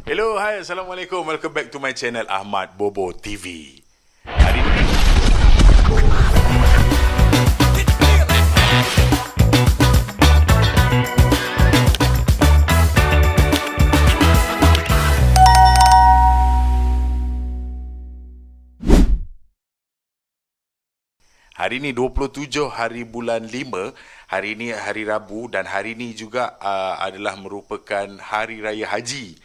Hello, hai, Assalamualaikum. Welcome back to my channel Ahmad Bobo TV. Hari ni Hari ni 27 hari bulan 5. Hari ni hari Rabu dan hari ni juga adalah merupakan hari raya haji.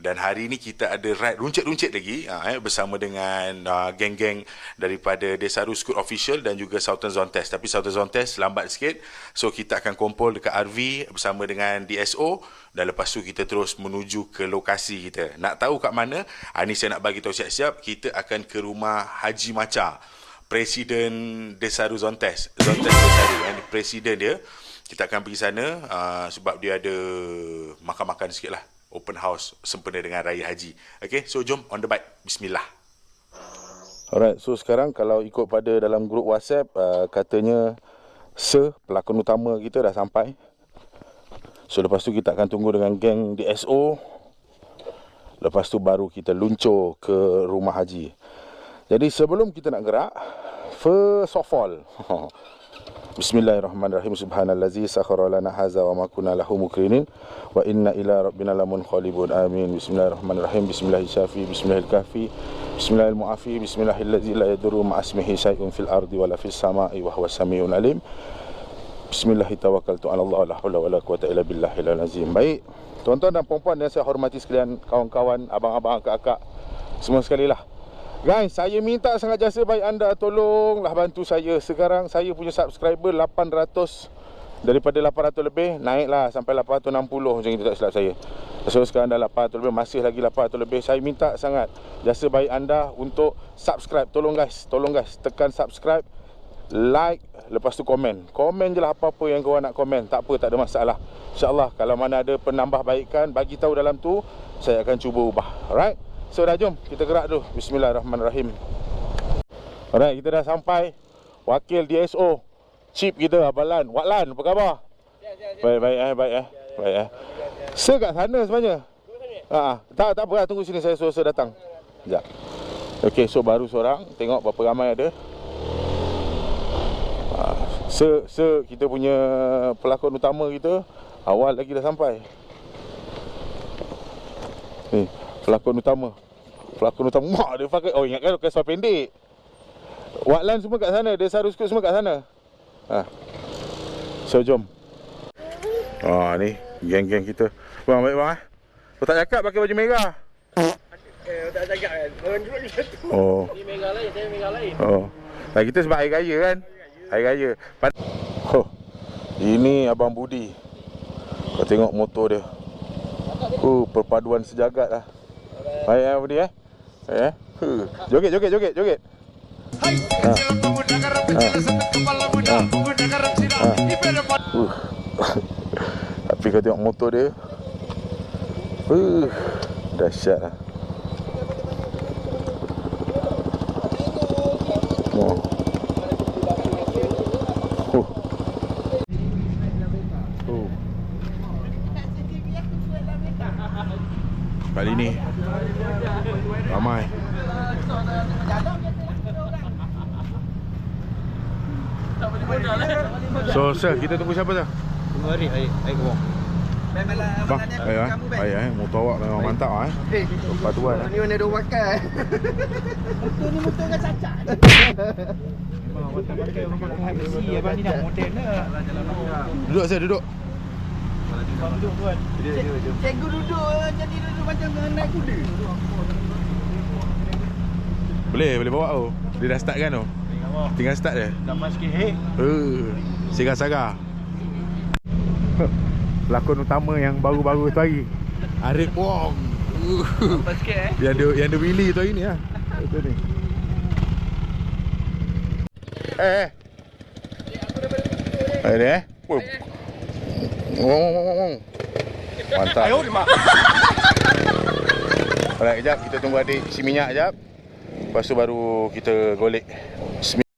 Dan hari ni kita ada ride runcit-runcit lagi bersama dengan geng-geng daripada Desaru Scoot Official dan juga Southern Zone Test. Tapi Southern Zone Test lambat sikit. So kita akan kumpul dekat RV bersama dengan DSO dan lepas tu kita terus menuju ke lokasi kita. Nak tahu kat mana? Ni saya nak bagi tahu siap-siap. Kita akan ke rumah Haji Macha, Presiden Desaru Zone Test Desaru, presiden dia. Kita akan pergi sana sebab dia ada makan-makan sikit lah, open house sempena dengan Raya Haji. Okay, so jom on the bike. Bismillah. Alright, so sekarang kalau ikut pada dalam grup WhatsApp, katanya pelakon utama kita dah sampai. So lepas tu kita akan tunggu dengan geng DSO. Lepas tu baru kita luncur ke rumah haji. Jadi sebelum kita nak gerak, first of all, Bismillahirrahmanirrahim. Subhanallazi sakhara lana hadza wa ma kunna lahu muqrinin wa inna ila rabbina lamunqalibun. Amin. Bismillahirrahmanirrahim. Bismillahirrahmanirrahim. Bismillahirrahmanirrahim. Bismillahirrahmanirrahim. Bismillahirrahmanirrahim. La yadurru ma'asmihi syai'un fil ardi wala fis sama'i wa huwas samiul alim. Bismillahirrahmanirrahim. Allah la haula wala quwwata illa billahil azim. Baik, tuan-tuan dan puan-puan yang saya hormati sekalian, kawan-kawan, abang-abang, akak-akak, semua sekali lah. Guys, saya minta sangat jasa baik anda, tolonglah bantu saya. Sekarang saya punya subscriber 800, daripada 800 lebih naiklah sampai 860 macam itu, tak silap saya. So sekarang dah 800 lebih, masih lagi 800 lebih. Saya minta sangat jasa baik anda untuk subscribe. Tolong guys, tekan subscribe, like, lepas tu komen je lah apa-apa yang korang nak komen. Tak apa, tak ada masalah. InsyaAllah kalau mana ada penambahbaikan, bagi tahu dalam tu, saya akan cuba ubah. Alright, so dah, jom kita gerak dulu. Bismillahirrahmanirrahim. Alright, kita dah sampai. Wakil DSO Chief kita, Abang Lan. Wak Lan, apa khabar? Baik. Sir kat sana sebenarnya. Tak apa lah, tunggu sini, saya suruh datang. Sekejap. Ok, so baru seorang. Tengok berapa ramai ada. Sir, kita punya pelakon utama kita awal lagi dah sampai. Ni pelakon utama. Mak dia pakai, oh ingatkan pakai seluar pendek. Wak Lan semua kat sana, Desaru Scoot semua kat sana. So jom. Ni geng-geng kita. Bang, baik bang. Kau tak cakap pakai baju merah? Tak cakap kan. Orang jual macam tu. Oh. Ni merah lain, saya merah lain. Oh. Nah, kita sebab hari raya kan? Hari raya. Oh. Ini Abang Budi. Kau tengok motor dia. Perpaduan sejagat lah. Baik Budi Baik Joget. Tapi kau tengok motor dia. Dahsyat lah. Kali ni ramai. So sir, kita tunggu siapa tu? Tunggu hari kau. Bang, baik motor awak memang mantap perpaduan. Ni mana dia pakai? Motor kan cacat. Memang motor pakai orang pakai besi abang ni dah moden dah. Duduk sir, duduk. Duduk tuan. Cikgu duduk, jadi duduk macam naik kuda. Boleh bawa tu. Dia dah start kan tu? Tinggal start je. Tambah sikit Segar-sagar. Pelakon utama yang baru-baru tu hari, Arif Wong. Tambah sikit Yang ada Willy tu hari ni lah. Betul ni. Ada mantap. Alright, kejap kita tunggu adik isi minyak kejap. Lepas tu baru kita golek. Bismillah.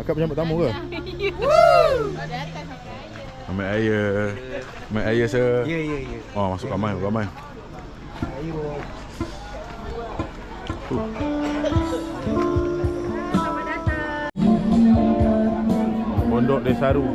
Akak menyambut tamu ke? Ambil air. Ambil air Ya. Oh, masuk ramai. Pondok Desaru.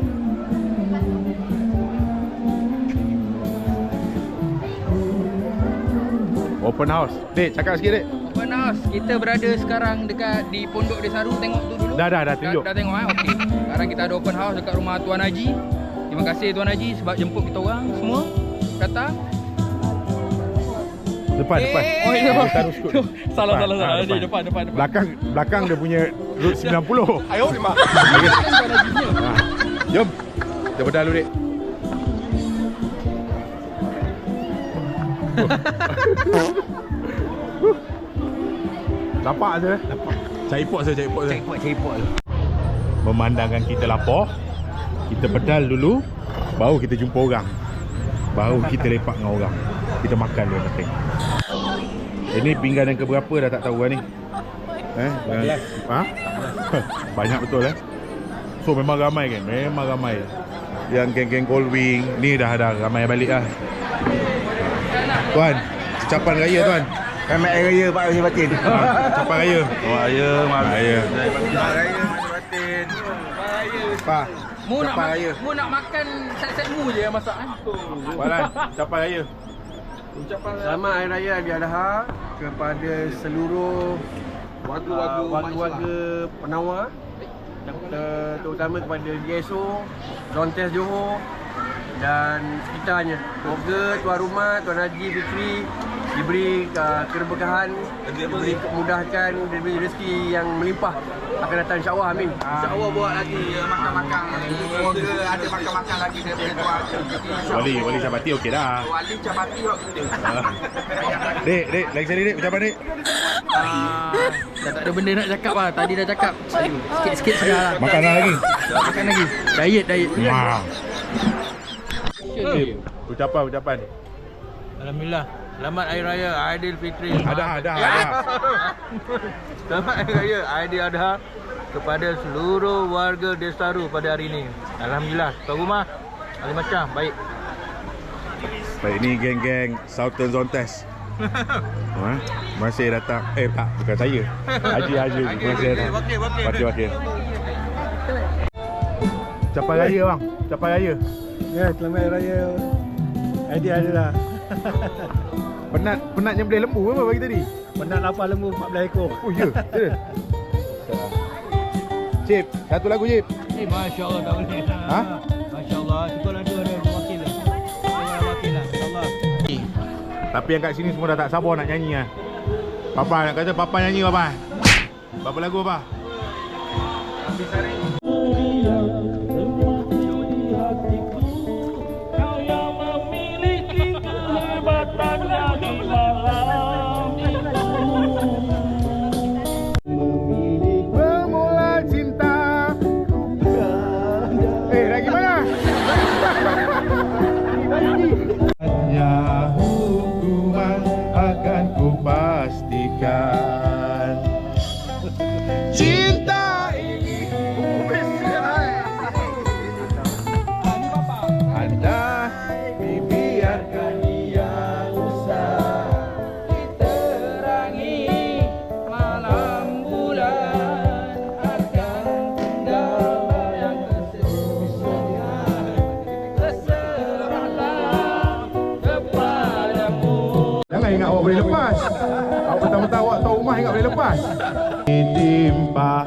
Open house. Dek, cakap sikit, Dek. Open house. Kita berada sekarang dekat di Pondok Desaru. Tengok tu dulu. Dah tunjuk. Dah tengok okey. Sekarang kita ada open house dekat rumah Tuan Haji. Terima kasih Tuan Haji sebab jemput kita orang semua datang. Depan. Oh, ya. Desaru School. Salah. Depan. Depan. Belakang dia punya route 90. Ayo, Mak. Jom. Kita bedal dulu, Dek. Nampak je. Cari pot je. Memandangkan kita lapar, kita bedal dulu, baru kita jumpa orang. Baru kita lepak dengan orang. Kita makan dulu penting. Ini pinggan yang keberapa dah tak tahu lah ni. Banyak betul So memang ramai kan? Memang ramai. Yang geng-geng Goldwing ni dah ramai balik lah. Tuan, ucapan raya tuan. Selamat Hari Raya Pak Haji Batin. Ucapan raya. Raya. Raya. Raya Batin. Pak. Mu nak makan set-set mu je yang masak kan? Balan, ucapan raya. Selamat Hari Raya Aidiladha kepada seluruh warga Penawar, terutama kepada DSO, Zontes Johor dan sekitarnya. Semoga tuan rumah, Tuan Haji Fitri diberi keberkahan, diberi kemudahan, diberi rezeki yang melimpah akan datang, insya-Allah. Amin. InsyaAllah buat lagi makan-makan. Semoga ada makan-makan lagi daripada tuan. Wali Sabati okey dah. Wali Cabati buat kita. Dek, lagi sekali Dek, ucapan Dek. Dah tak ada benda nak cakap lah. Tadi dah cakap. Sikit-sikit sudah lah. Makan lagi. Makan lagi. Diet. Wah. Ucapan. Alhamdulillah. Selamat Hari Raya Aidilfitri. Ada. Selamat Hari Raya Aidiladha kepada seluruh warga Desaru pada hari ini. Alhamdulillah. Tuan rumah, ahli macam baik. Baik, ni geng-geng Southern Zontes. Masih datang. Tak, bukan saya. Haji. Masih datang. Wakil. Ucapan raya bang. Ucapan raya. Ya, selamat Hari Raya Aidiladha. Penat nyembelih lembu apa bagi tadi? Penat lapar lembu 14 ekor. Oh ya. Cip, satu lagu Cip. Masya-Allah tak boleh. Ha? Masya-Allah. Syukurlah tu ada wakil lah. Wakil lah. InsyaAllah. Tapi yang kat sini semua dah tak sabar nak nyanyi lah. Papa nak kata Papa nyanyi Papa. Berapa lagu Papa? Bermula cinta. Lagi mana? Hanya hukuman akan kupastikan. Cinta ini Anda dibiarkan dia usah Diterangi malam bulan akan tinggal yang kesedihan. Terserahlah kepadamu. Jangan ingat awak boleh lepas. Awak mentang-mentang awak tahu rumah ingat boleh lepas. Ditimpa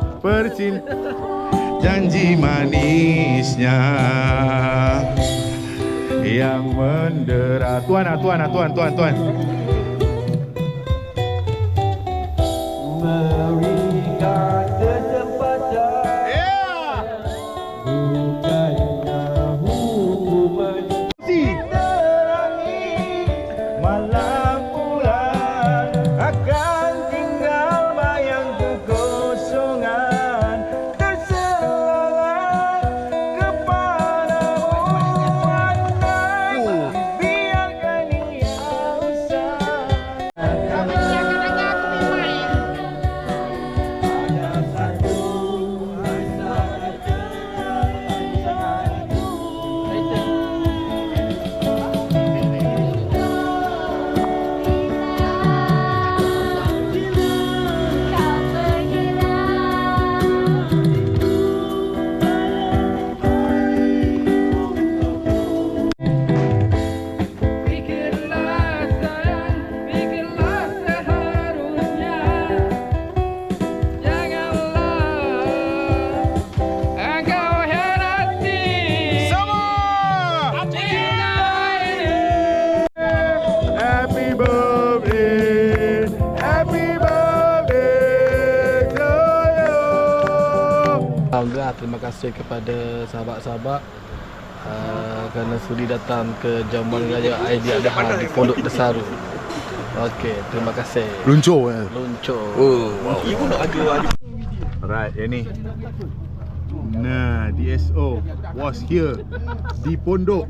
janji manisnya yang mendera. Tuan. Berikan kesempatan. Bukannya hukuman. Terangi malam bulan akan tinggal bayang kekosongan. Terserahlah kepadamu Anda, biarkan ia usah. Alhamdulillah, terima kasih kepada sahabat-sahabat kerana sudi datang ke jamuan raya Aidiladha di Pondok Desaru. Okey, terima kasih. Luncur. Luncur. Oh, wow. Alright, yang ni. Nah, DSO was here di Pondok.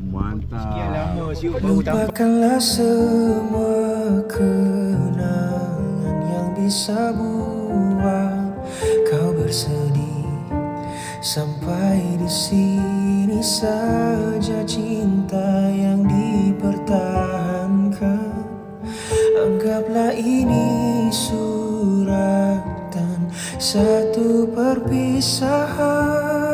Mantap. Lupakanlah semua kenangan yang bisa buat kau bersedih. Sampai di sini saja cinta yang dipertahankan. Anggaplah ini suratan satu perpisahan.